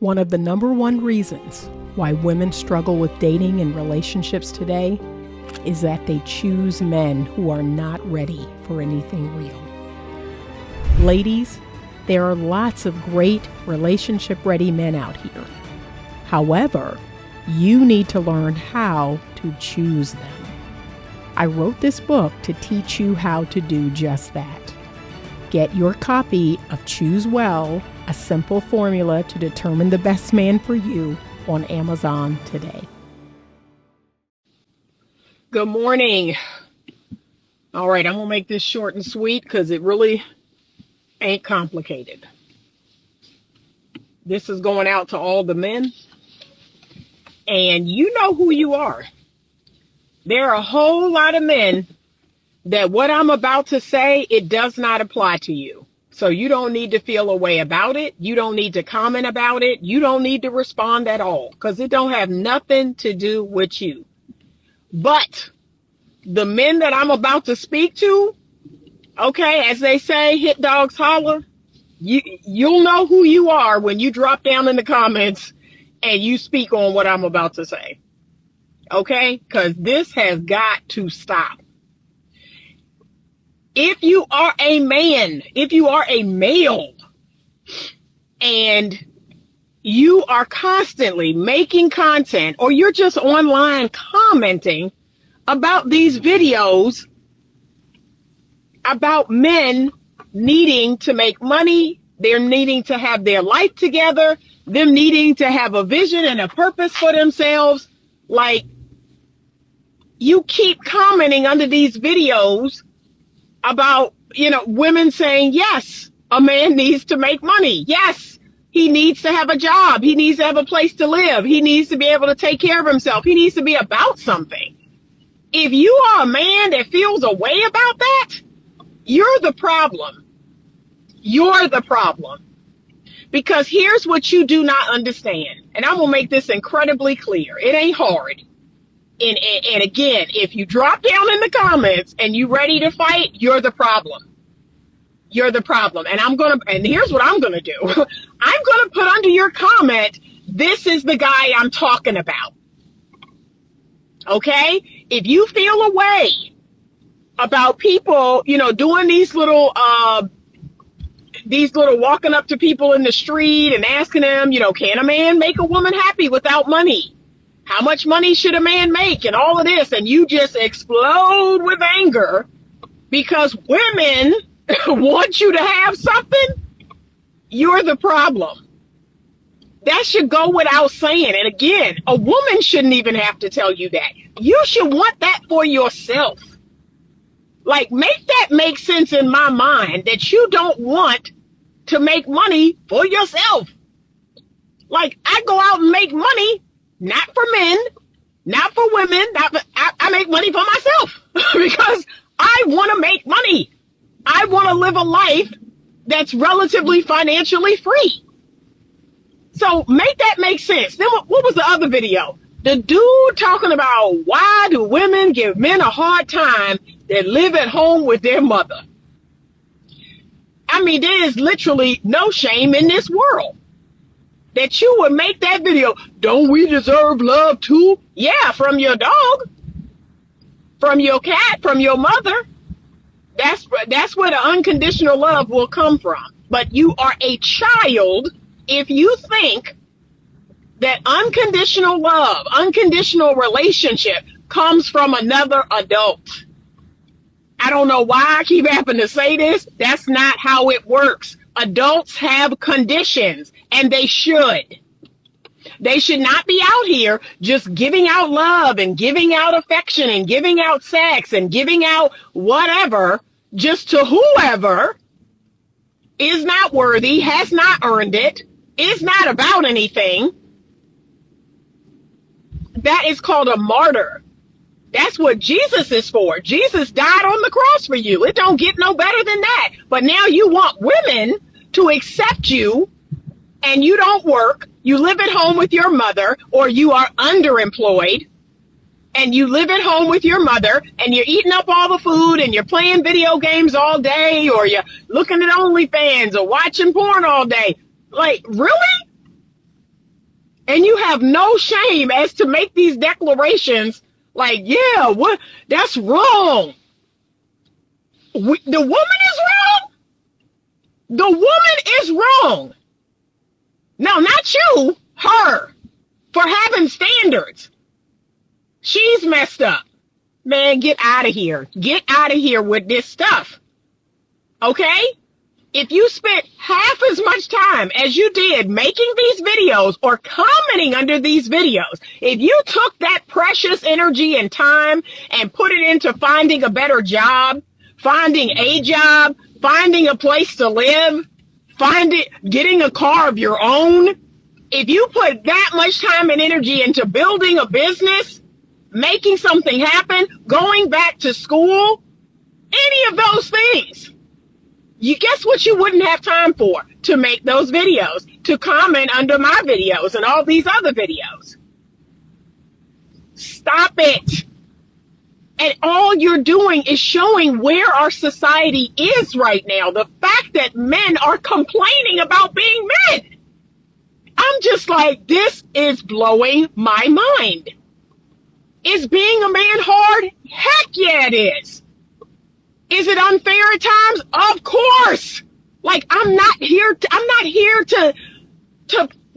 One of the number one reasons why women struggle with dating and relationships today is that they choose men who are not ready for anything real. Ladies, there are lots of great relationship-ready men out here. However, you need to learn how to choose them. I wrote this book to teach you how to do just that. Get your copy of Choose Well, a simple formula to determine the best man for you on Amazon today. Good morning. All right, I'm going to make this short and sweet because it really ain't complicated. This is going out to all the men, and you know who you are. There are a whole lot of men that what I'm about to say, it does not apply to you. So you don't need to feel a way about it. You don't need to comment about it. You don't need to respond at all because it don't have nothing to do with you. But the men that I'm about to speak to, okay, as they say, hit dogs holler, you'll know who you are when you drop down in the comments and you speak on what I'm about to say. Okay? Because this has got to stop. If you are a man, if you are a male, and you are constantly making content, or you're just online commenting about these videos about men needing to make money, they're needing to have their life together, them needing to have a vision and a purpose for themselves, like, you keep commenting under these videos about, women saying, yes, a man needs to make money. Yes, he needs to have a job. He needs to have a place to live. He needs to be able to take care of himself. He needs to be about something. If you are a man that feels a way about that, you're the problem. You're the problem. Because here's what you do not understand. And I'm going to make this incredibly clear. It ain't hard. And again, if you drop down in the comments and you ready to fight, you're the problem. You're the problem. And here's what I'm going to do. I'm going to put under your comment, this is the guy I'm talking about. Okay? If you feel a way about people, doing these little walking up to people in the street and asking them, can a man make a woman happy without money? How much money should a man make? And all of this. And you just explode with anger because women want you to have something. You're the problem. That should go without saying. And again, a woman shouldn't even have to tell you that. You should want that for yourself. Like, make that make sense in my mind that you don't want to make money for yourself. Like, I go out and make money. Not for men, not for women. I make money for myself because I want to make money. I want to live a life that's relatively financially free. So make that make sense. Then what was the other video? The dude talking about why do women give men a hard time that live at home with their mother? I mean, there is literally no shame in this world. That you would make that video. Don't we deserve love too? Yeah, from your dog, from your cat, from your mother. That's where the unconditional love will come from. But you are a child if you think that unconditional love, unconditional relationship comes from another adult. I don't know why I keep having to say this. That's not how it works. Adults have conditions, and they should. They should not be out here just giving out love and giving out affection and giving out sex and giving out whatever just to whoever is not worthy, has not earned it, is not about anything. That is called a martyr. That's what Jesus is for. Jesus died on the cross for you. It don't get no better than that. But now you want women to accept you and you don't work. You live at home with your mother, or you are underemployed and you live at home with your mother and you're eating up all the food and you're playing video games all day, or you're looking at OnlyFans or watching porn all day. Like, really? And you have no shame as to make these declarations like, yeah, what? That's wrong. The woman is wrong. The woman is wrong. No, not you, her, for having standards. She's messed up. Man, get out of here. Get out of here with this stuff. Okay? If you spent half as much time as you did making these videos or commenting under these videos, if you took that precious energy and time and put it into finding a better job, finding a job, finding a place to live, getting a car of your own, if you put that much time and energy into building a business, making something happen, going back to school, any of those things, you guess what you wouldn't have time for? To make those videos, to comment under my videos and all these other videos. Stop it. And all you're doing is showing where our society is right now. The fact that men are complaining about being men. I'm just like, this is blowing my mind. Is being a man hard? Heck yeah, it is. Is it unfair at times? Of course. Like, I'm not here to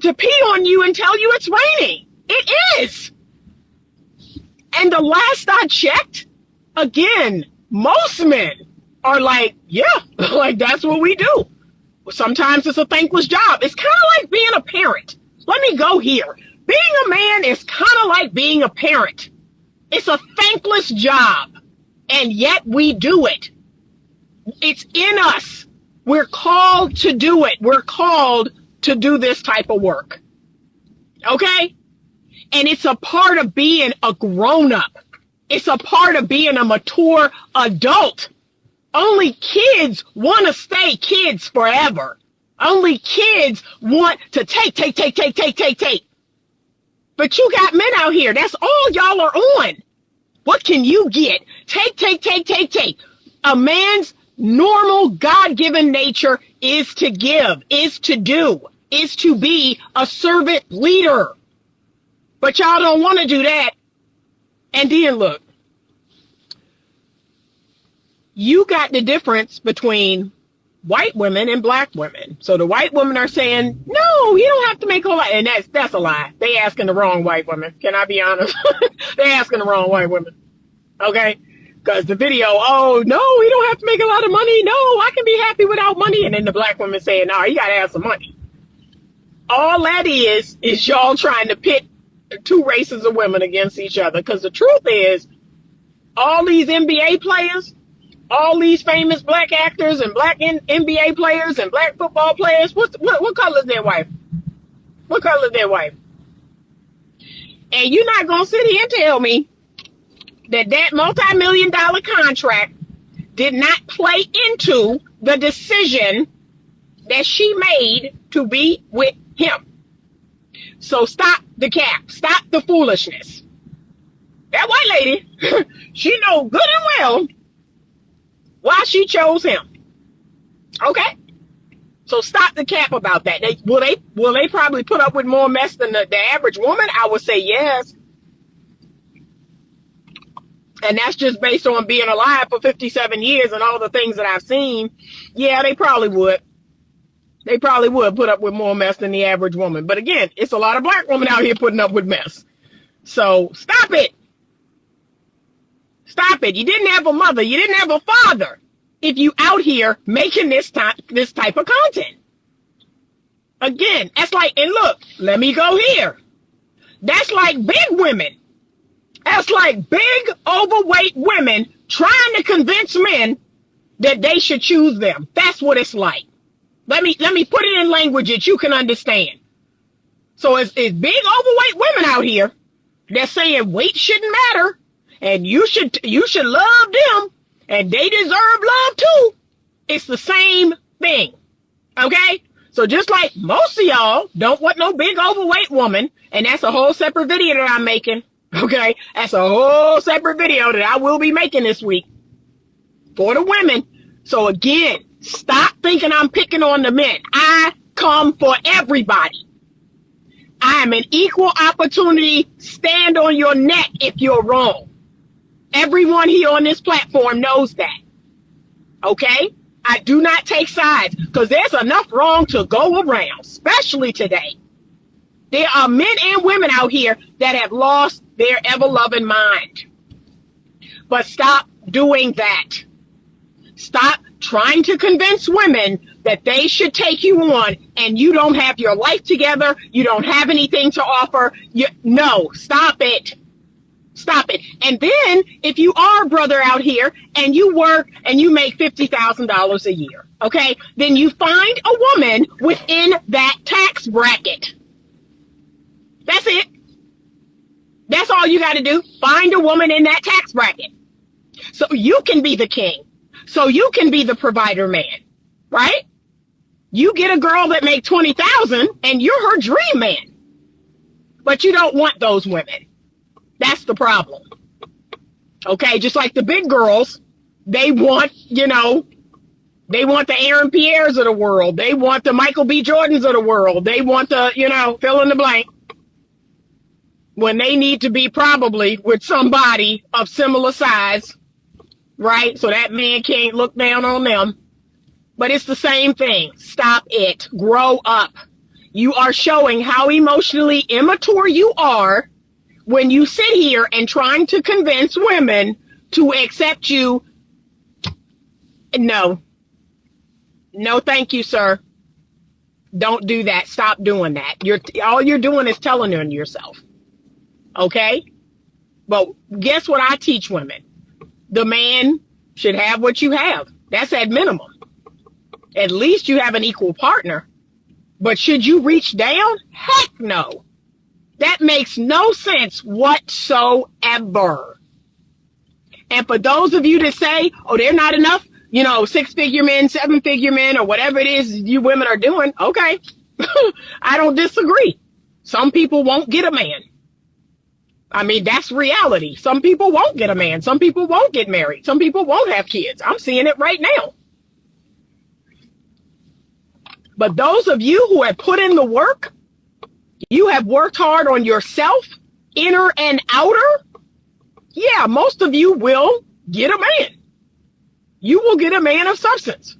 pee on you and tell you it's raining. It is. And the last I checked, again, most men are like, yeah, like that's what we do. Sometimes it's a thankless job. It's kind of like being a parent. Let me go here. Being a man is kind of like being a parent. It's a thankless job. And yet we do it. It's in us. We're called to do it. We're called to do this type of work. Okay? And it's a part of being a grown-up. It's a part of being a mature adult. Only kids want to stay kids forever. Only kids want to take. But you got men out here. That's all y'all are on. What can you get? Take. A man's normal God-given nature is to give, is to do, is to be a servant leader. But y'all don't want to do that. And then look, you got the difference between white women and black women. So the white women are saying, no, you don't have to make a lot. And that's a lie. They asking the wrong white women. Can I be honest? They asking the wrong white women. Okay? Because the video, oh, no, we don't have to make a lot of money. No, I can be happy without money. And then the black woman saying, no, you got to have some money. All that is y'all trying to pit two races of women against each other. Because the truth is, all these NBA players, all these famous black actors and black NBA players and black football players, what color is their wife? What color is their wife? And you're not going to sit here and tell me that multi-million-dollar contract did not play into the decision that she made to be with him. So stop the cap. Stop the foolishness. That white lady, she know good and well why she chose him. Okay? So stop the cap about that. Will they probably put up with more mess than the average woman? I would say yes. And that's just based on being alive for 57 years and all the things that I've seen. Yeah, they probably would. They probably would put up with more mess than the average woman. But again, it's a lot of black women out here putting up with mess. So stop it. Stop it. You didn't have a mother. You didn't have a father if you out here making this type of content. Again, that's like, and look, let me go here. That's like big women. That's like big, overweight women trying to convince men that they should choose them. That's what it's like. Let me put it in language that you can understand. So it's big, overweight women out here that's saying weight shouldn't matter, and you should love them, and they deserve love too. It's the same thing. Okay? So just like most of y'all don't want no big, overweight woman, and that's a whole separate video that I'm making. Okay, that's a whole separate video that I will be making this week for the women. So again, stop thinking I'm picking on the men. I come for everybody. I I'm an equal opportunity, stand on your neck if you're wrong. Everyone here on this platform knows that. Okay? I do not take sides because there's enough wrong to go around, especially today. There are men and women out here that have lost their ever-loving mind. But stop doing that. Stop trying to convince women that they should take you on and you don't have your life together. You don't have anything to offer. No, stop it. Stop it. And then if you are a brother out here and you work and you make $50,000 a year, okay, then you find a woman within that tax bracket. That's it. That's all you got to do. Find a woman in that tax bracket. So you can be the king. So you can be the provider man, right? You get a girl that make $20,000 and you're her dream man. But you don't want those women. That's the problem. Okay, just like the big girls, they want, they want the Aaron Pierres of the world. They want the Michael B. Jordans of the world. They want the, fill in the blank. When they need to be probably with somebody of similar size, right? So that man can't look down on them. But it's the same thing. Stop it. Grow up. You are showing how emotionally immature you are when you sit here and trying to convince women to accept you. No, thank you, sir. Don't do that. Stop doing that. All you're doing is telling on yourself. Okay? But guess what I teach women? The man should have what you have. That's at minimum. At least you have an equal partner. But should you reach down? Heck no. That makes no sense whatsoever. And for those of you that say, oh, they're not enough, 6-figure men, 7-figure men, or whatever it is you women are doing, okay. I don't disagree. Some people won't get a man. I mean, that's reality. Some people won't get a man. Some people won't get married. Some people won't have kids. I'm seeing it right now. But those of you who have put in the work, you have worked hard on yourself, inner and outer. Yeah, most of you will get a man. You will get a man of substance.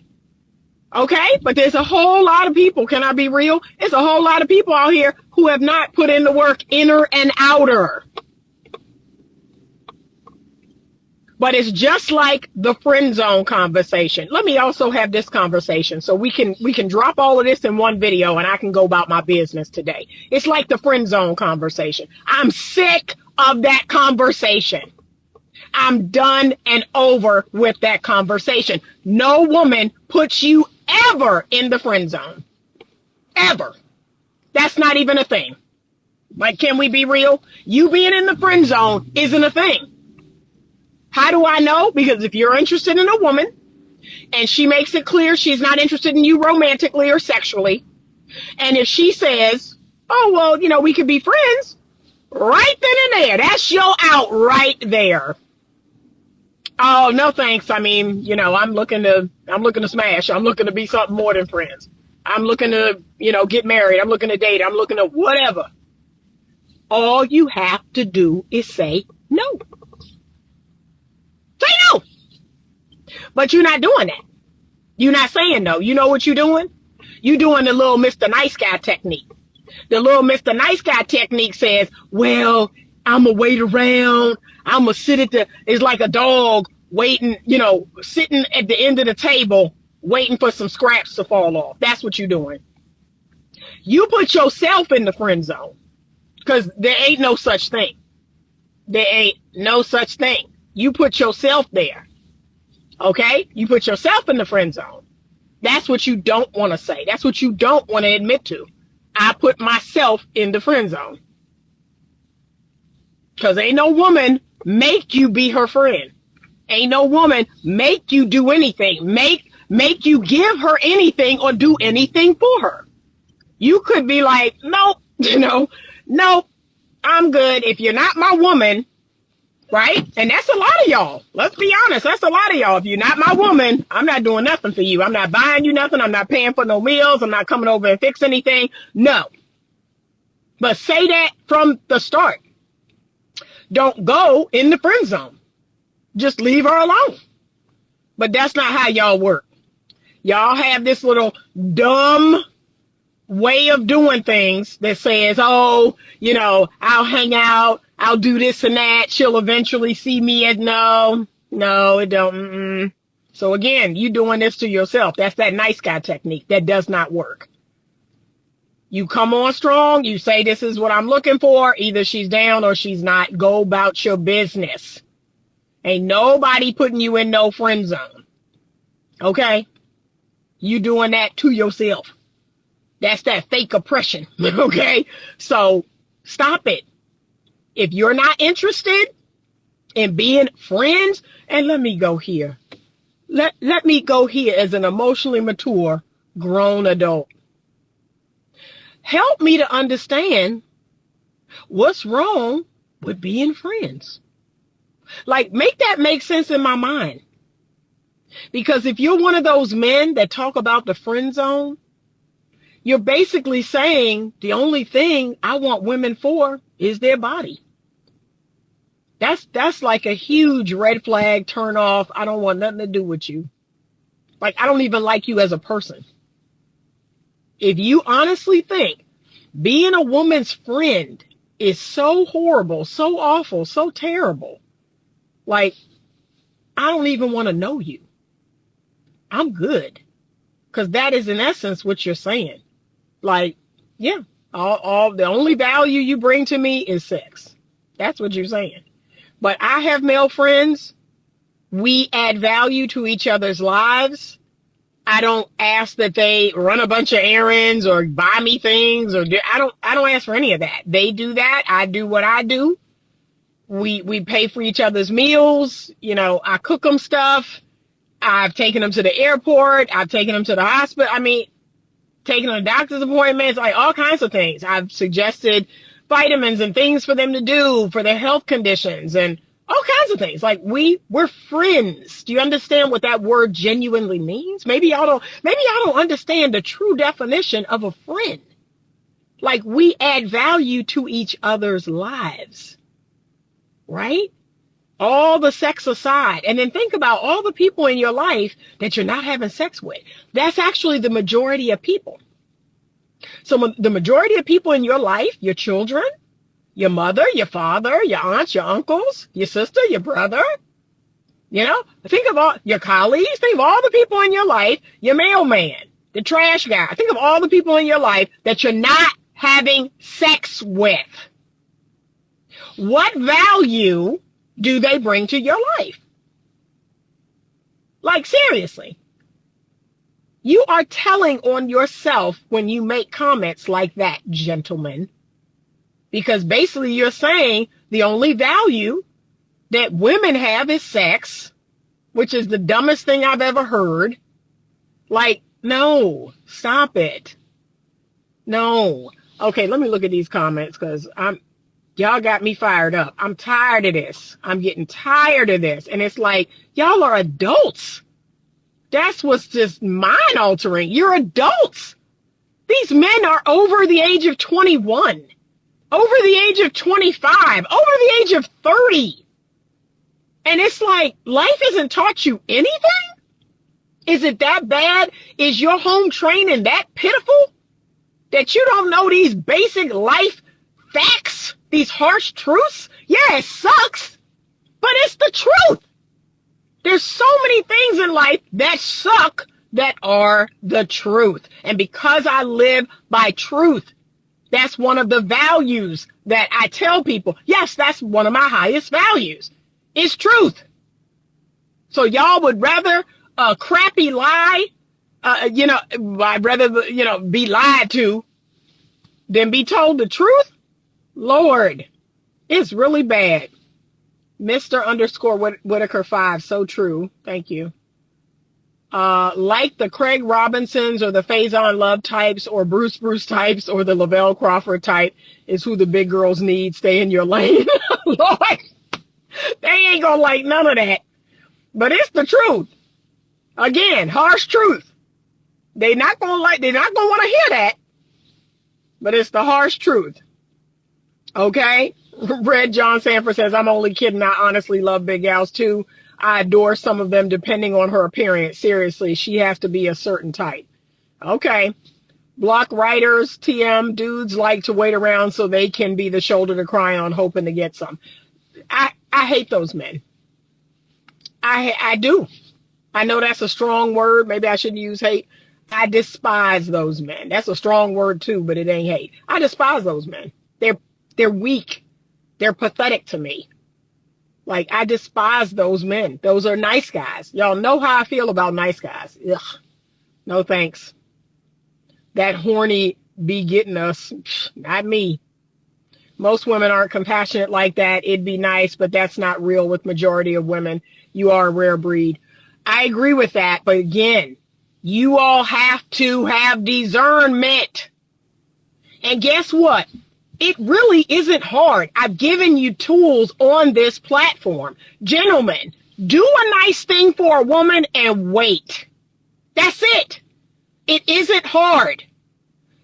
Okay? But there's a whole lot of people, can I be real? There's a whole lot of people out here who have not put in the work, inner and outer. But it's just like the friend zone conversation. Let me also have this conversation so we can drop all of this in one video and I can go about my business today. It's like the friend zone conversation. I'm sick of that conversation. I'm done and over with that conversation. No woman puts you ever in the friend zone. Ever. That's not even a thing. Like, can we be real? You being in the friend zone isn't a thing. How do I know? Because if you're interested in a woman and she makes it clear she's not interested in you romantically or sexually, and if she says, oh, well, we could be friends, right then and there, that's your out right there. Oh, no, thanks. I mean, I'm looking to smash. I'm looking to be something more than friends. I'm looking to, get married. I'm looking to date. I'm looking to whatever. All you have to do is say no. Say no. But you're not doing that. You're not saying no. You know what you're doing? You're doing the little Mr. Nice Guy technique. The little Mr. Nice Guy technique says, well, I'm going to wait around. I'm going to sit it's like a dog waiting, sitting at the end of the table, waiting for some scraps to fall off. That's what you're doing. You put yourself in the friend zone because there ain't no such thing. There ain't no such thing. You put yourself there. Okay? You put yourself in the friend zone. That's what you don't want to say. That's what you don't want to admit to. I put myself in the friend zone. Because ain't no woman make you be her friend. Ain't no woman make you do anything. Make you give her anything or do anything for her. You could be like, nope, nope, I'm good. If you're not my woman, right? And that's a lot of y'all. Let's be honest. That's a lot of y'all. If you're not my woman, I'm not doing nothing for you. I'm not buying you nothing. I'm not paying for no meals. I'm not coming over and fix anything. No. But say that from the start. Don't go in the friend zone. Just leave her alone. But that's not how y'all work. Y'all have this little dumb way of doing things that says, oh, I'll hang out, I'll do this and that, she'll eventually see me as no, it don't. So again, you doing this to yourself. That's that nice guy technique. That does not work. You come on strong, you say this is what I'm looking for, either she's down or she's not. Go about your business. Ain't nobody putting you in no friend zone. Okay? You doing that to yourself. That's that fake oppression. Okay? So stop it. If you're not interested in being friends, and let me go here. Let me go here as an emotionally mature grown adult. Help me to understand what's wrong with being friends. Like, make that make sense in my mind. Because if you're one of those men that talk about the friend zone, you're basically saying the only thing I want women for is their body. That's like a huge red flag, turn off. I don't want nothing to do with you. Like, I don't even like you as a person. If you honestly think being a woman's friend is so horrible, so awful, so terrible, like, I don't even want to know you. I'm good. Because that is in essence what you're saying. Like, yeah, all the only value you bring to me is sex. That's what you're saying. But I have male friends. We add value to each other's lives. I don't ask that they run a bunch of errands or buy me things, or I don't ask for any of that. They do that. I do what I do. We pay for each other's meals. I cook them stuff. I've taken them to the airport. I've taken them to the hospital. I mean, taking them to doctor's appointments, like all kinds of things. I've suggested vitamins and things for them to do for their health conditions and all kinds of things. Like, we're friends. Do you understand what that word genuinely means? Maybe y'all don't understand the true definition of a friend. Like, we add value to each other's lives, right? All the sex aside. And then think about all the people in your life that you're not having sex with. That's actually the majority of people. So the majority of people in your life, your children, your mother, your father, your aunts, your uncles, your sister, your brother, think of all your colleagues, think of all the people in your life, your mailman, the trash guy. Think of all the people in your life that you're not having sex with. What value do they bring to your life? Like, seriously. You are telling on yourself when you make comments like that, gentlemen. Because basically you're saying the only value that women have is sex, which is the dumbest thing I've ever heard. Like, no, stop it. No. Okay, let me look at these comments because y'all got me fired up. I'm tired of this. I'm getting tired of this. And it's like, y'all are adults. That's what's just mind altering. You're adults. These men are over the age of 21, over the age of 25, over the age of 30. And it's like, life hasn't taught you anything? Is it that bad? Is your home training that pitiful that you don't know these basic life facts, these harsh truths? Yeah, it sucks, but it's the truth. There's so many things in life that suck that are the truth. And because I live by truth, that's one of the values that I tell people. Yes, that's one of my highest values, is truth. So y'all would rather a crappy lie, I'd rather, be lied to than be told the truth? Lord, it's really bad. Mr. Whitaker 5, so true. Thank you. Like the Craig Robinsons or the Faison Love types or Bruce types or the Lavelle Crawford type is who the big girls need. Stay in your lane. Lord, they ain't gonna like none of that. But it's the truth. Again, harsh truth. They're not gonna want to hear that. But it's the harsh truth. Okay? Red John Sanford says, I'm only kidding. I honestly love big gals too. I adore some of them depending on her appearance. Seriously, she has to be a certain type. Okay. Block writers, TM, dudes like to wait around so they can be the shoulder to cry on, hoping to get some. I hate those men. I do. I know that's a strong word. Maybe I shouldn't use hate. I despise those men. That's a strong word too, but it ain't hate. I despise those men. They're weak. They're pathetic to me. Like, I despise those men. Those are nice guys. Y'all know how I feel about nice guys. Ugh. No thanks. That horny be getting us. Not me. Most women aren't compassionate like that. It'd be nice, but that's not real with majority of women. You are a rare breed. I agree with that. But again, you all have to have discernment. And guess what? It really isn't hard. I've given you tools on this platform. Gentlemen, do a nice thing for a woman and wait. That's it. It isn't hard.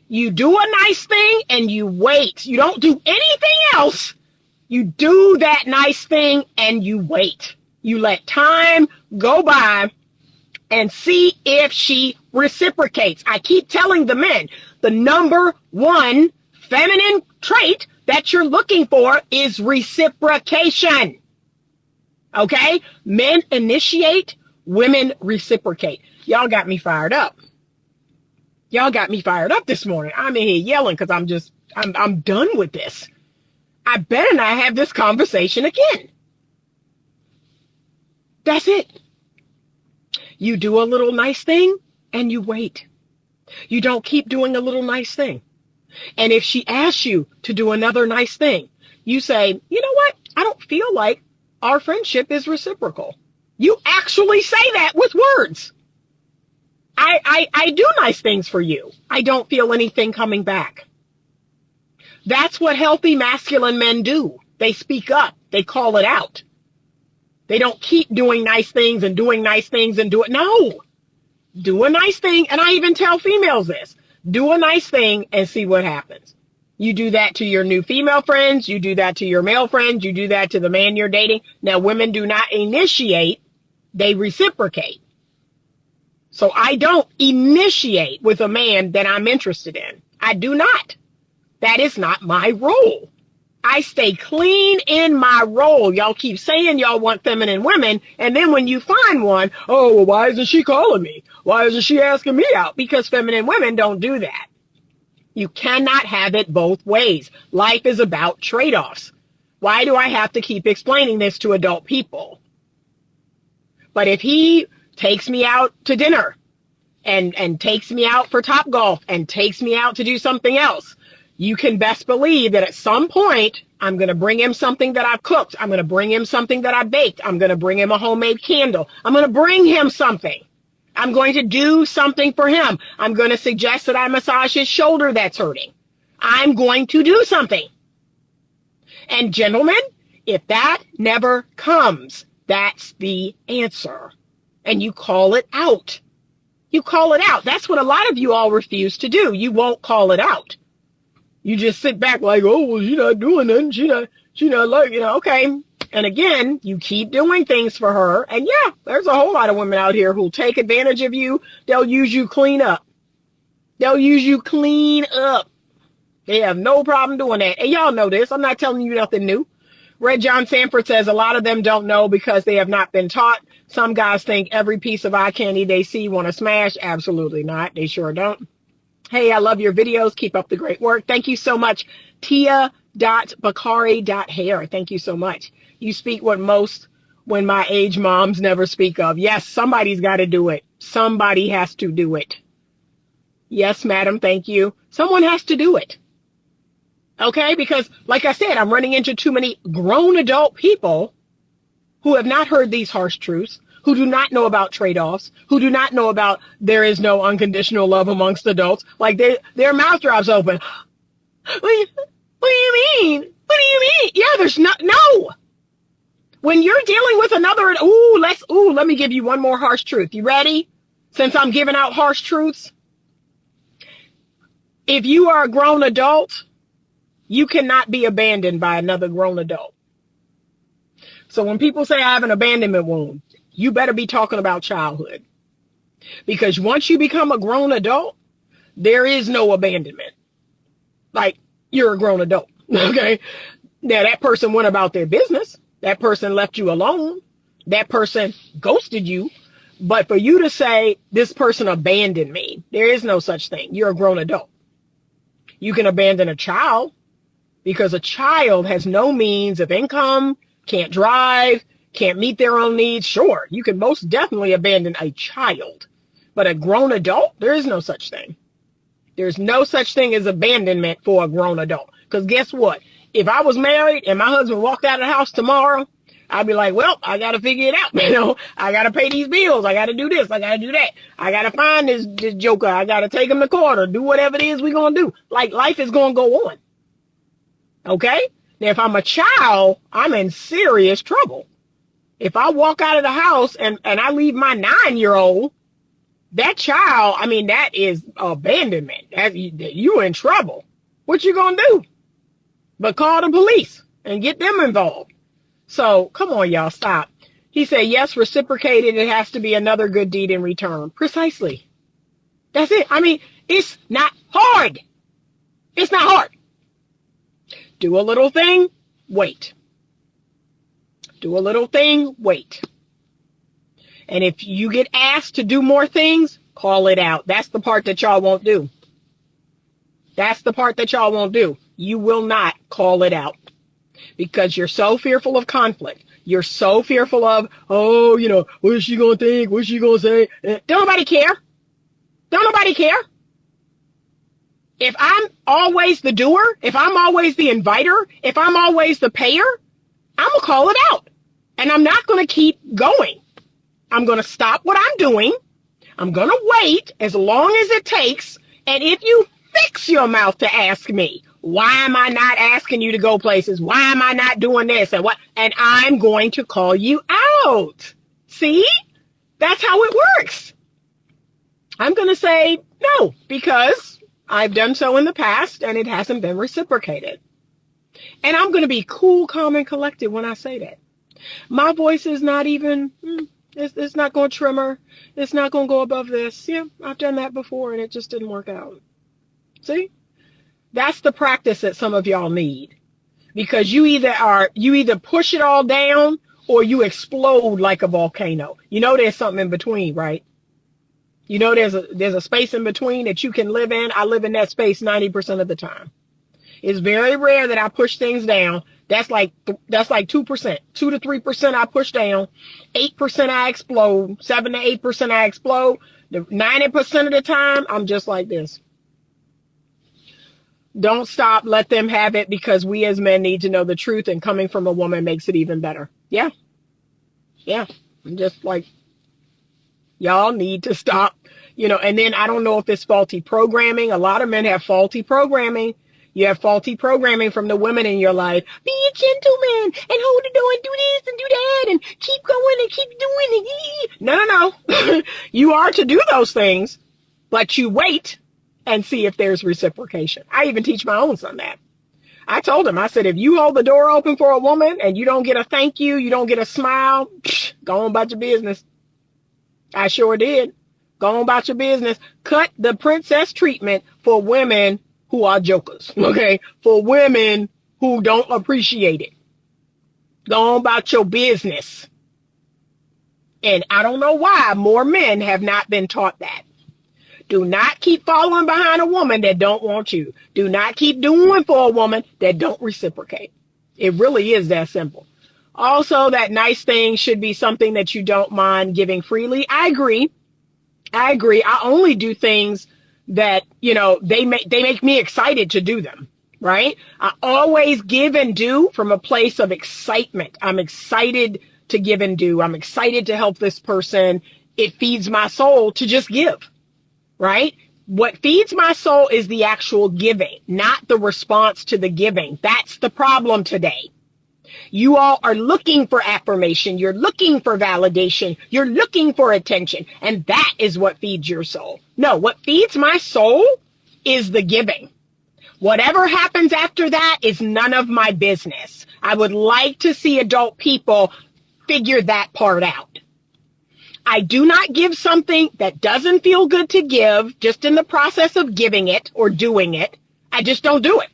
You do a nice thing and you wait. You don't do anything else. You do that nice thing and you wait. You let time go by and see if she reciprocates. I keep telling the men, the number one feminine trait that you're looking for is reciprocation. Okay? Men initiate, women reciprocate. Y'all got me fired up. Y'all got me fired up this morning. I'm in here yelling because I'm done with this. I better not have this conversation again. That's it. You do a little nice thing and you wait. You don't keep doing a little nice thing. And if she asks you to do another nice thing, you say, you know what? I don't feel like our friendship is reciprocal. You actually say that with words. I do nice things for you. I don't feel anything coming back. That's what healthy masculine men do. They speak up. They call it out. They don't keep doing nice things and doing nice things and do it. No. Do a nice thing. And I even tell females this. Do a nice thing and see what happens. You do that to your new female friends. You do that to your male friends. You do that to the man you're dating. Now, women do not initiate. They reciprocate. So I don't initiate with a man that I'm interested in. I do not. That is not my role. I stay clean in my role. Y'all keep saying y'all want feminine women. And then when you find one, oh, well, why isn't she calling me? Why isn't she asking me out? Because feminine women don't do that. You cannot have it both ways. Life is about trade-offs. Why do I have to keep explaining this to adult people? But if he takes me out to dinner and takes me out for Topgolf and takes me out to do something else, you can best believe that at some point, I'm going to bring him something that I've cooked. I'm going to bring him something that I baked. I'm going to bring him a homemade candle. I'm going to bring him something. I'm going to do something for him. I'm going to suggest that I massage his shoulder that's hurting. I'm going to do something. And gentlemen, if that never comes, that's the answer. And you call it out. You call it out. That's what a lot of you all refuse to do. You won't call it out. You just sit back like, oh, well, she's not doing nothing. She not like, okay. And again, you keep doing things for her. And yeah, there's a whole lot of women out here who'll take advantage of you. They'll use you clean up. They'll use you clean up. They have no problem doing that. And y'all know this. I'm not telling you nothing new. Red John Sanford says a lot of them don't know because they have not been taught. Some guys think every piece of eye candy they see want to smash. Absolutely not. They sure don't. Hey, I love your videos. Keep up the great work. Thank you so much. Tia.bakari.hair. Thank you so much. You speak what most when my age moms never speak of. Yes, somebody's got to do it. Somebody has to do it. Yes, madam. Thank you. Someone has to do it. Okay? Because like I said, I'm running into too many grown adult people who have not heard these harsh truths, who do not know about trade-offs, who do not know about there is no unconditional love amongst adults. Like their mouth drops open. What do you mean? What do you mean? Yeah, there's no. When you're dealing with another, let me give you one more harsh truth. You ready? Since I'm giving out harsh truths. If you are a grown adult You cannot be abandoned by another grown adult. So when people say I have an abandonment wound, you better be talking about childhood. Because once you become a grown adult, there is no abandonment. Like, you're a grown adult, okay? Now, that person went about their business. That person left you alone. That person ghosted you. But for you to say, this person abandoned me, there is no such thing. You're a grown adult. You can abandon a child because a child has no means of income, can't drive, can't meet their own needs. Sure, you can most definitely abandon a child. But a grown adult, there is no such thing. There's no such thing as abandonment for a grown adult. Because guess what? If I was married and my husband walked out of the house tomorrow, I'd be like, well, I got to figure it out. You know, I got to pay these bills. I got to do this. I got to do that. I got to find this joker. I got to take him to court or do whatever it is we're going to do. Like, life is going to go on. Okay? Now, if I'm a child, I'm in serious trouble. If I walk out of the house and I leave my 9-year-old, that child, I mean, that is abandonment. You're in trouble. What you going to do? But call the police and get them involved. So, come on, y'all, stop. He said, yes, reciprocated. It has to be another good deed in return. Precisely. That's it. I mean, it's not hard. It's not hard. Do a little thing, wait. Do a little thing, wait. And if you get asked to do more things, call it out. That's the part that y'all won't do. That's the part that y'all won't do. You will not call it out because you're so fearful of conflict. You're so fearful of, oh, you know, what is she going to think? What's she going to say? Don't nobody care. Don't nobody care. If I'm always the doer, if I'm always the inviter, if I'm always the payer, I'm going to call it out. And I'm not going to keep going. I'm going to stop what I'm doing. I'm going to wait as long as it takes. And if you fix your mouth to ask me, why am I not asking you to go places? Why am I not doing this? And what? And I'm going to call you out. See? That's how it works. I'm going to say no, because I've done so in the past and it hasn't been reciprocated. And I'm going to be cool, calm, and collected when I say that. My voice is not even, it's not going to tremor. It's not going to go above this. Yeah, I've done that before and it just didn't work out. See? That's the practice that some of y'all need. Because you either push it all down or you explode like a volcano. You know there's something in between, right? You know there's a space in between that you can live in. I live in that space 90% of the time. It's very rare that I push things down. That's like 2%, 2 to 3% I push down, 8% I explode, 7 to 8% I explode. The 90% of the time, I'm just like this. Don't stop. Let them have it because we as men need to know the truth, and coming from a woman makes it even better. Yeah. Yeah. I'm just like, y'all need to stop, you know, and then I don't know if it's faulty programming. A lot of men have faulty programming. You have faulty programming from the women in your life. Be a gentleman and hold the door and do this and do that and keep going and keep doing it. No. You are to do those things, but you wait and see if there's reciprocation. I even teach my own son that. I told him, I said, if you hold the door open for a woman and you don't get a thank you, you don't get a smile, go on about your business. I sure did. Go on about your business. Cut the princess treatment for women who are jokers, okay? For women who don't appreciate it. Go on about your business. And I don't know why more men have not been taught that. Do not keep following behind a woman that don't want you. Do not keep doing for a woman that don't reciprocate. It really is that simple. Also, that nice thing should be something that you don't mind giving freely. I agree. I only do things that, you know, they make me excited to do them, right? I always give and do from a place of excitement. I'm excited to give and do. I'm excited to help this person. It feeds my soul to just give, right? What feeds my soul is the actual giving, not the response to the giving. That's the problem today. You all are looking for affirmation. You're looking for validation. You're looking for attention. And that is what feeds your soul. No, what feeds my soul is the giving. Whatever happens after that is none of my business. I would like to see adult people figure that part out. I do not give something that doesn't feel good to give just in the process of giving it or doing it. I just don't do it.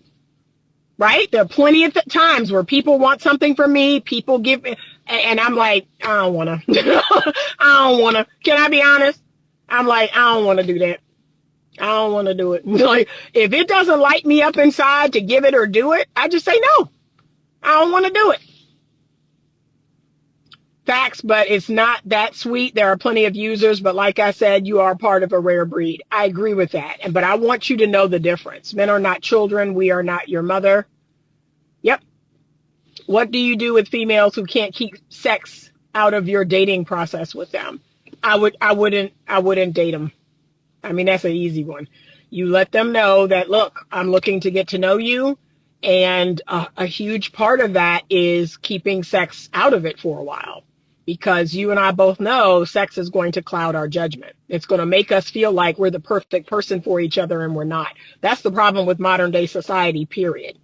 Right? There are plenty of times where people want something from me, people give me, and I'm like, I don't want to. I don't want to. Can I be honest? I'm like, I don't want to do that. I don't want to do it. Like, if it doesn't light me up inside to give it or do it, I just say no. I don't want to do it. Facts, but it's not that sweet. There are plenty of users, but like I said, you are part of a rare breed. I agree with that. But I want you to know the difference. Men are not children. We are not your mother. Yep. What do you do with females who can't keep sex out of your dating process with them? I wouldn't date them. I mean, that's an easy one. You let them know that, look, I'm looking to get to know you. And a huge part of that is keeping sex out of it for a while. Because you and I both know sex is going to cloud our judgment. It's going to make us feel like we're the perfect person for each other and we're not. That's the problem with modern day society, period.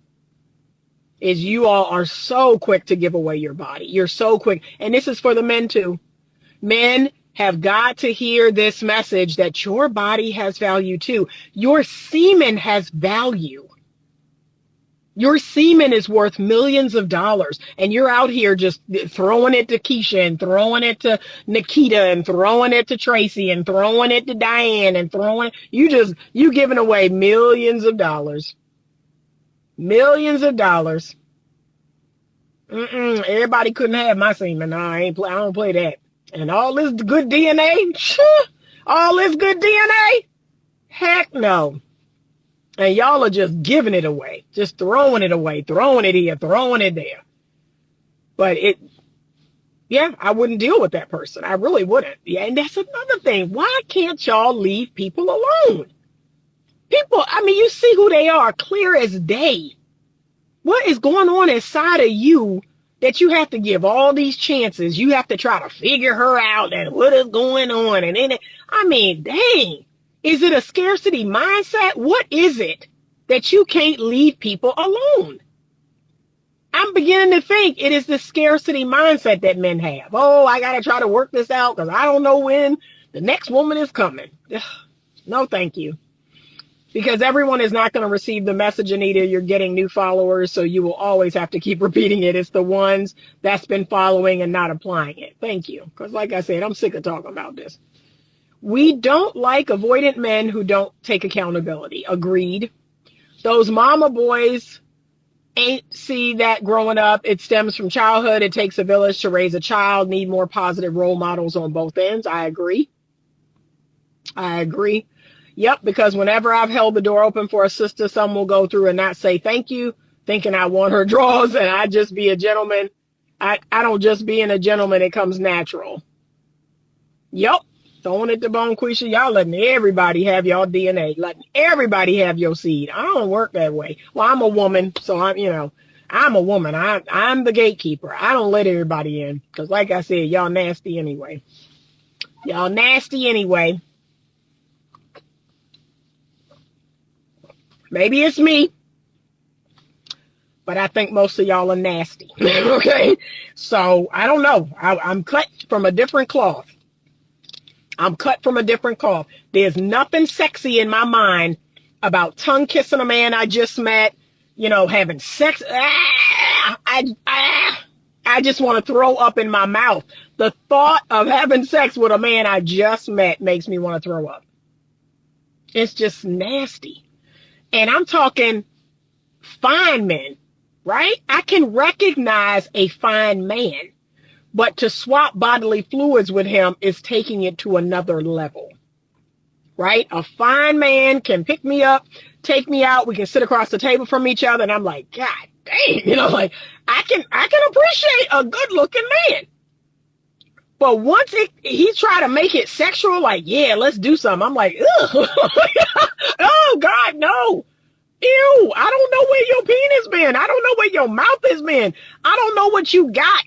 Is you all are so quick to give away your body. You're so quick. And this is for the men too. Men have got to hear this message that your body has value too. Your semen has value. Your semen is worth millions of dollars, and you're out here just throwing it to Keisha and throwing it to Nikita and throwing it to Tracy and throwing it to Diane and you giving away millions of dollars. Millions of dollars. Everybody couldn't have my semen. No, I don't play that. And all this good DNA, all this good DNA, heck no. And y'all are just giving it away, just throwing it away, throwing it here, throwing it there. But I wouldn't deal with that person. I really wouldn't. Yeah, and that's another thing. Why can't y'all leave people alone? People, I mean, you see who they are, clear as day. What is going on inside of you that you have to give all these chances? You have to try to figure her out and what is going on. And then, I mean, dang. Is it a scarcity mindset? What is it that you can't leave people alone? I'm beginning to think it is the scarcity mindset that men have. Oh, I got to try to work this out because I don't know when the next woman is coming. No, thank you. Because everyone is not going to receive the message, Anita. You're getting new followers, so you will always have to keep repeating it. It's the ones that's been following and not applying it. Thank you. Because like I said, I'm sick of talking about this. We don't like avoidant men who don't take accountability. Agreed. Those mama boys ain't see that growing up. It stems from childhood. It takes a village to raise a child. Need more positive role models on both ends. I agree. Yep, because whenever I've held the door open for a sister, some will go through and not say thank you, thinking I want her drawers and I just be a gentleman. I don't just being a gentleman. It comes natural. Yep. Throwing it to Bone Quisha, y'all letting everybody have y'all DNA, letting everybody have your seed. I don't work that way. Well, I'm a woman, so I'm a woman. I'm the gatekeeper. I don't let everybody in because, like I said, y'all nasty anyway. Maybe it's me, but I think most of y'all are nasty. Okay, so I don't know. I'm cut from a different cloth. There's nothing sexy in my mind about tongue kissing a man I just met, having sex. I just want to throw up in my mouth. The thought of having sex with a man I just met makes me want to throw up. It's just nasty. And I'm talking fine men, right? I can recognize a fine man. But to swap bodily fluids with him is taking it to another level, right? A fine man can pick me up, take me out. We can sit across the table from each other. And I'm like, God dang, I can appreciate a good looking man. But once he try to make it sexual, like, yeah, let's do something. I'm like, ugh. Oh God, no. Ew. I don't know where your penis been. I don't know where your mouth has been. I don't know what you got.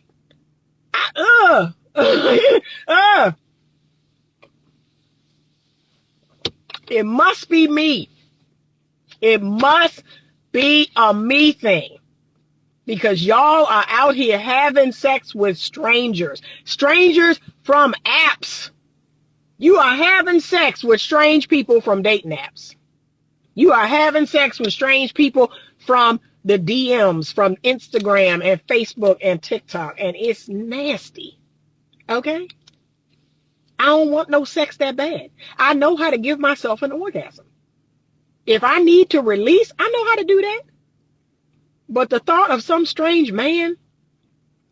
It must be me. It must be a me thing. Because y'all are out here having sex with strangers from apps. You are having sex with strange people from dating apps. You are having sex with strange people from the DMs, from Instagram and Facebook and TikTok, and it's nasty. Okay? I don't want no sex that bad. I know how to give myself an orgasm. If I need to release, I know how to do that. But the thought of some strange man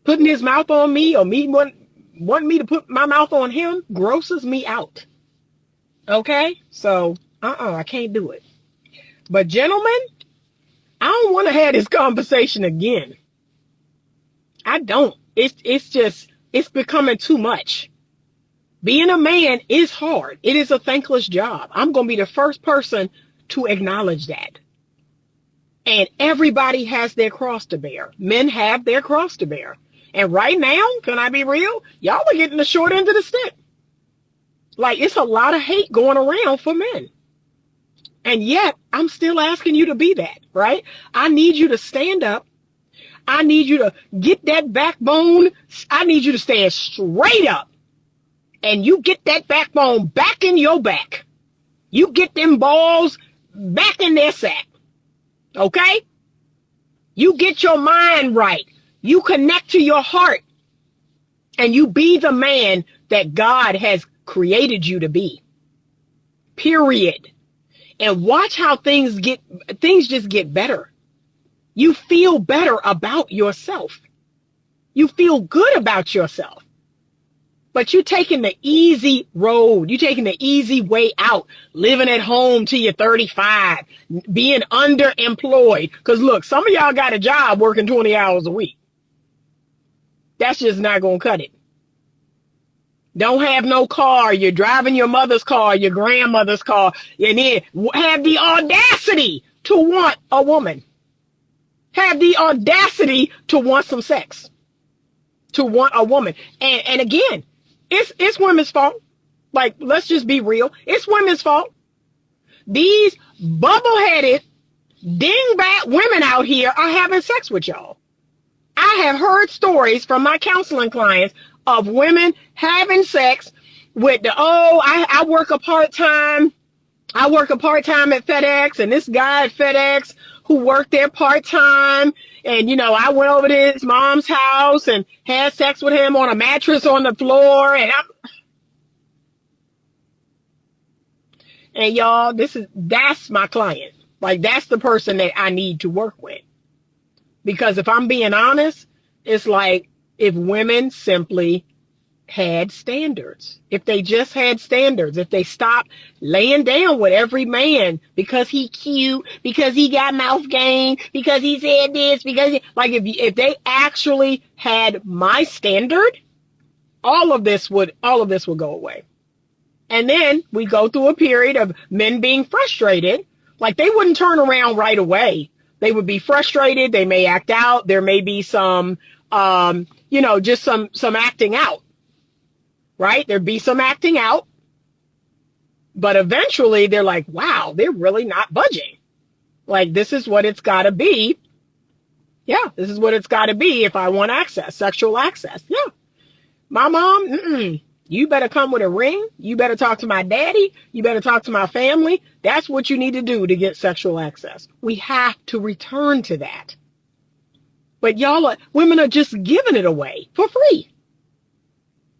putting his mouth on me or me wanting me to put my mouth on him grosses me out. Okay? So, I can't do it. But gentlemen, I don't want to have this conversation again. I don't. It's becoming too much. Being a man is hard. It is a thankless job. I'm going to be the first person to acknowledge that. And everybody has their cross to bear. Men have their cross to bear. And right now, can I be real? Y'all are getting the short end of the stick. Like, it's a lot of hate going around for men. And yet, I'm still asking you to be that, right? I need you to stand up. I need you to get that backbone. I need you to stand straight up. And you get that backbone back in your back. You get them balls back in their sack. Okay? You get your mind right. You connect to your heart. And you be the man that God has created you to be. Period. And watch how things just get better. You feel better about yourself. You feel good about yourself. But you're taking the easy road. You're taking the easy way out. Living at home till you're 35. Being underemployed. Because look, some of y'all got a job working 20 hours a week. That's just not going to cut it. Don't have no car. You're driving your mother's car, your grandmother's car. And then have the audacity to want a woman. Have the audacity to want some sex. To want a woman. And again, it's women's fault. Like, let's just be real. It's women's fault. These bubble-headed, dingbat women out here are having sex with y'all. I have heard stories from my counseling clients of women having sex with I work a part-time. I work a part-time at FedEx, and this guy at FedEx who worked there part-time. And, I went over to his mom's house and had sex with him on a mattress on the floor. And y'all, that's my client. Like, that's the person that I need to work with. Because if I'm being honest, it's like if women simply had standards. If they just had standards, if they stopped laying down with every man because he cute, because he got mouth game, because he said this, if they actually had my standard, all of this would go away. And then we go through a period of men being frustrated. Like, they wouldn't turn around right away. They would be frustrated. They may act out. There may be some, just some acting out. Right? There'd be some acting out. But eventually they're like, wow, they're really not budging. Like, this is what it's got to be. Yeah, this is what it's got to be if I want access, sexual access. Yeah. My mom, you better come with a ring. You better talk to my daddy. You better talk to my family. That's what you need to do to get sexual access. We have to return to that. But women are just giving it away for free.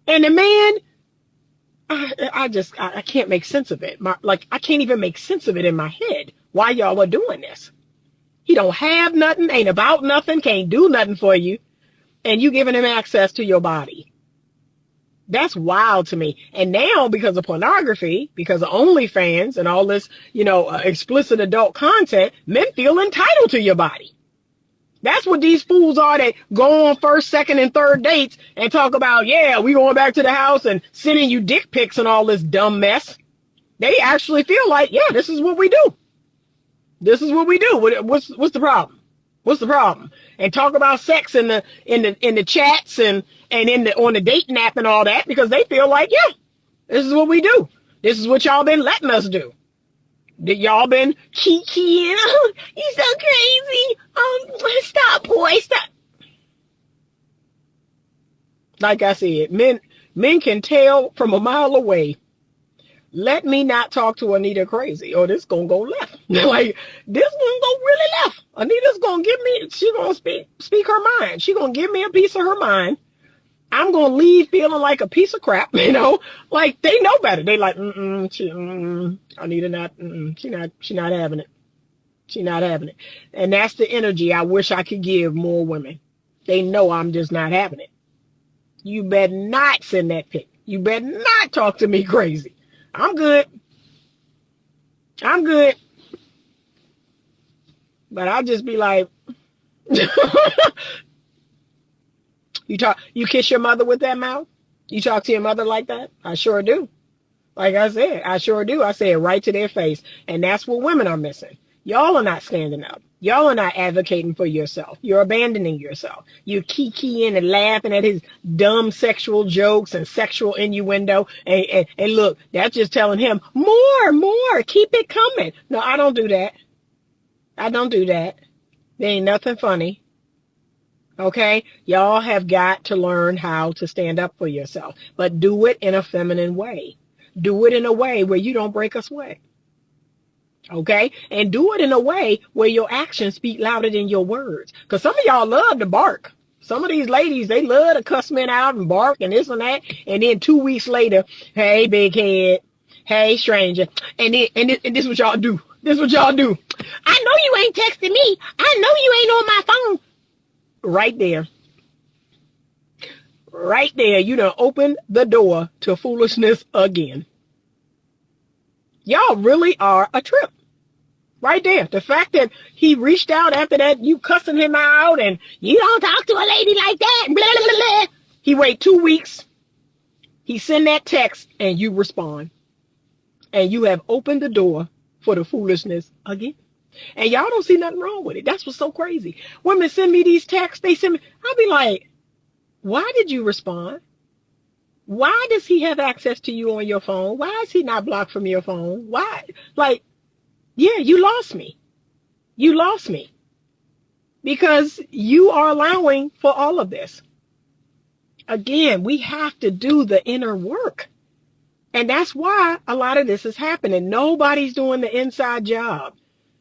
And the man, I can't make sense of it. I can't even make sense of it in my head. Why y'all are doing this? He don't have nothing, ain't about nothing, can't do nothing for you. And you giving him access to your body. That's wild to me. And now, because of pornography, because of OnlyFans and all this, explicit adult content, men feel entitled to your body. That's what these fools are that go on first, second, and third dates and talk about, yeah, we going back to the house and sending you dick pics and all this dumb mess. They actually feel like, yeah, this is what we do. This is what we do. What's the problem? What's the problem? And talk about sex in the chats and on the dating app and all that, because they feel like, yeah, this is what we do. This is what y'all been letting us do. That y'all been kikiing? Oh, you so crazy. Stop, boy, stop. Like I said, men can tell from a mile away. Let me not talk to Anita crazy, or this gonna go left. Like, this one go really left. Anita's gonna give me, she gonna speak her mind. She gonna give me a piece of her mind. I'm gonna leave feeling like a piece of crap, like they know better. They like, Anita not, she not having it. She not having it. And that's the energy I wish I could give more women. They know I'm just not having it. You better not send that pic. You better not talk to me crazy. I'm good. I'm good. But I'll just be like, you kiss your mother with that mouth? You talk to your mother like that? I sure do. Like I said, I sure do. I say it right to their face. And that's what women are missing. Y'all are not standing up. Y'all are not advocating for yourself. You're abandoning yourself. You're kikiing and laughing at his dumb sexual jokes and sexual innuendo. And look, that's just telling him, more, keep it coming. No, I don't do that. I don't do that. There ain't nothing funny. Okay? Y'all have got to learn how to stand up for yourself. But do it in a feminine way. Do it in a way where you don't break a sweat. Okay? And do it in a way where your actions speak louder than your words. Because some of y'all love to bark. Some of these ladies, they love to cuss men out and bark and this and that. And then 2 weeks later, hey, big head. Hey, stranger. And this is what y'all do. This is what y'all do. I know you ain't texting me. I know you ain't on my phone. Right there. Right there, you done opened the door to foolishness again. Y'all really are a trip. Right there. The fact that he reached out after that, you cussing him out, and you don't talk to a lady like that. Blah, blah, blah. He wait 2 weeks. He send that text, and you respond. And you have opened the door for the foolishness again. And y'all don't see nothing wrong with it. That's what's so crazy. Women send me these texts. They send me. I'll be like, why did you respond? Why does he have access to you on your phone? Why is he not blocked from your phone? Why? Like, yeah, you lost me. You lost me. Because you are allowing for all of this. Again, we have to do the inner work. And that's why a lot of this is happening. Nobody's doing the inside job.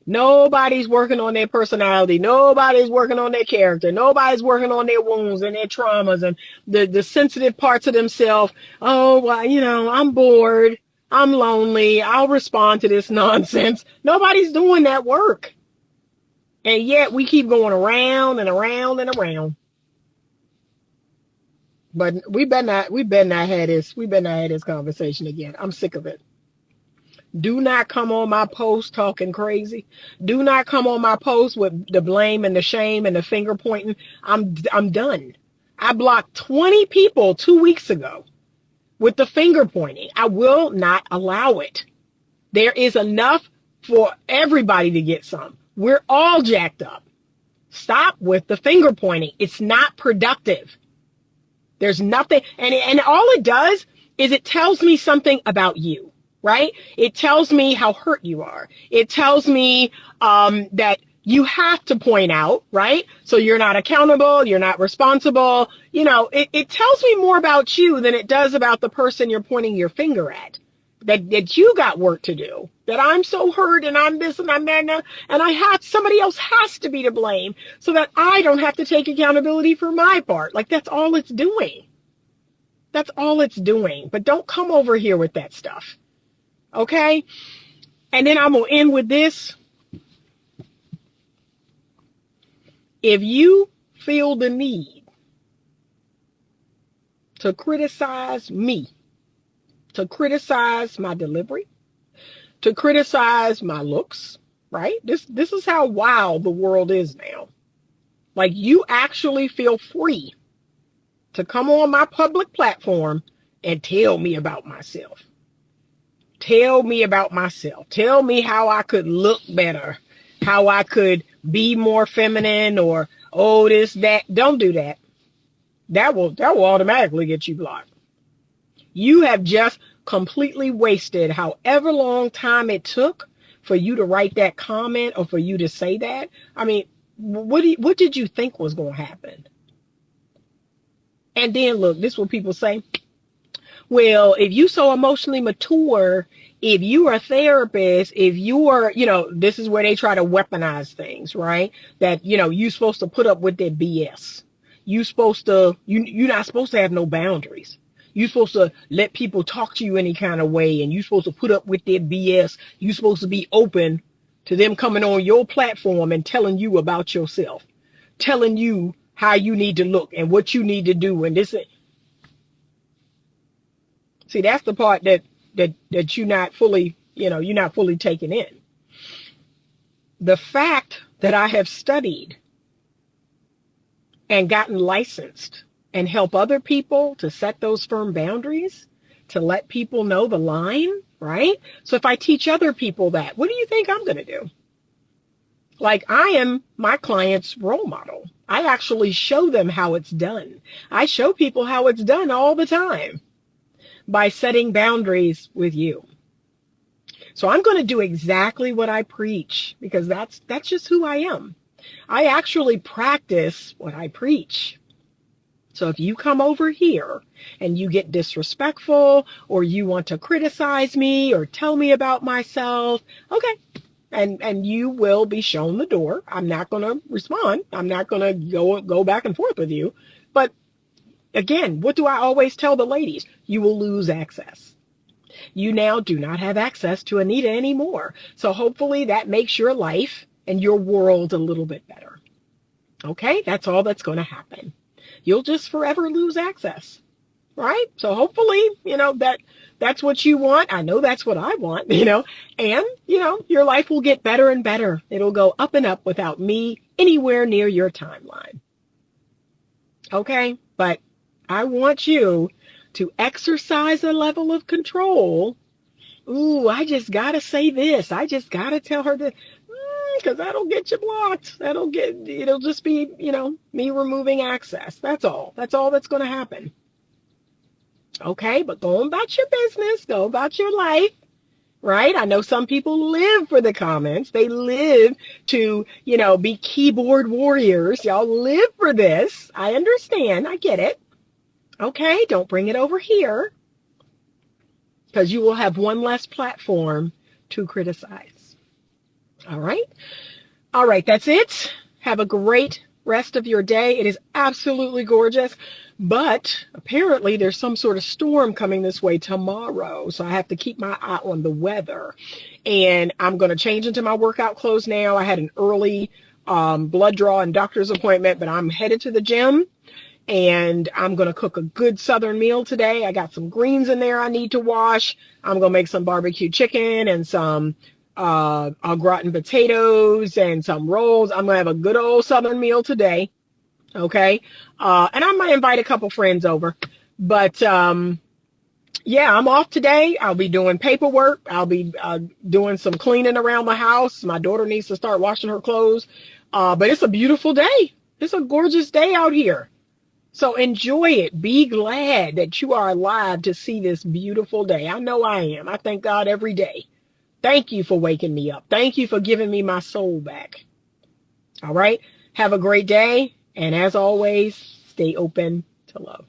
Nobody's working on their personality. Nobody's working on their character. Nobody's working on their wounds and their traumas and the sensitive parts of themselves. Oh, well, I'm bored. I'm lonely. I'll respond to this nonsense. Nobody's doing that work. And yet we keep going around and around and around. But we better not have this conversation again. I'm sick of it. Do not come on my post talking crazy. Do not come on my post with the blame and the shame and the finger pointing. I'm done. I blocked 20 people 2 weeks ago with the finger pointing. I will not allow it. There is enough for everybody to get some. We're all jacked up. Stop with the finger pointing. It's not productive. There's nothing. And all it does is it tells me something about you. Right? It tells me how hurt you are. It tells me that you have to point out, right? So you're not accountable. You're not responsible. It tells me more about you than it does about the person you're pointing your finger at. That you got work to do. That I'm so hurt and I'm this and I'm that and somebody else has to be to blame so that I don't have to take accountability for my part. Like that's all it's doing. That's all it's doing. But don't come over here with that stuff. Okay? And then I'm going to end with this. If you feel the need to criticize me, to criticize my delivery, to criticize my looks, right? This is how wild the world is now. Like you actually feel free to come on my public platform and tell me about myself. Tell me about myself. Tell me how I could look better, how I could be more feminine or, oh, this, that. Don't do that. That will automatically get you blocked. You have just completely wasted however long time it took for you to write that comment or for you to say that? I mean, what did you think was going to happen? And then look, this is what people say. Well, if you so emotionally mature, if you are a therapist, if you are, this is where they try to weaponize things, right? That, you're supposed to put up with their BS. You're not supposed to have no boundaries. You're supposed to let people talk to you any kind of way, and you're supposed to put up with their BS. You're supposed to be open to them coming on your platform and telling you about yourself, telling you how you need to look and what you need to do. And this, see, that's the part that you're not fully, you're not fully taking in. The fact that I have studied and gotten licensed and help other people to set those firm boundaries, to let people know the line, right? So if I teach other people that, what do you think I'm going to do? Like, I am my client's role model. I actually show them how it's done. I show people how it's done all the time by setting boundaries with you. So I'm going to do exactly what I preach, because that's just who I am. I actually practice what I preach. So if you come over here and you get disrespectful, or you want to criticize me or tell me about myself, okay, and you will be shown the door. I'm not going to respond. I'm not going to go back and forth with you. But again, what do I always tell the ladies? You will lose access. You now do not have access to Anita anymore. So hopefully that makes your life and your world a little bit better. Okay, that's all that's going to happen. You'll just forever lose access, right? So hopefully, that's what you want. I know that's what I want, and, your life will get better and better. It'll go up and up without me anywhere near your timeline. Okay, but I want you to exercise a level of control. Ooh, I just got to say this. I just got to tell her that, because that'll get you blocked. It'll just be, me removing access. That's all. That's all that's going to happen. Okay, but go about your business. Go about your life. Right? I know some people live for the comments. They live to, be keyboard warriors. Y'all live for this. I understand. I get it. Okay, don't bring it over here, because you will have one less platform to criticize. All right? All right, that's it. Have a great rest of your day. It is absolutely gorgeous, but apparently there's some sort of storm coming this way tomorrow, so I have to keep my eye on the weather. And I'm going to change into my workout clothes now. I had an early blood draw and doctor's appointment, but I'm headed to the gym. And I'm going to cook a good Southern meal today. I got some greens in there I need to wash. I'm going to make some barbecue chicken and some au gratin potatoes and some rolls. I'm going to have a good old Southern meal today. Okay. And I might invite a couple friends over. But yeah, I'm off today. I'll be doing paperwork. I'll be doing some cleaning around the house. My daughter needs to start washing her clothes. But it's a beautiful day. It's a gorgeous day out here. So enjoy it. Be glad that you are alive to see this beautiful day. I know I am. I thank God every day. Thank you for waking me up. Thank you for giving me my soul back. All right. Have a great day. And as always, stay open to love.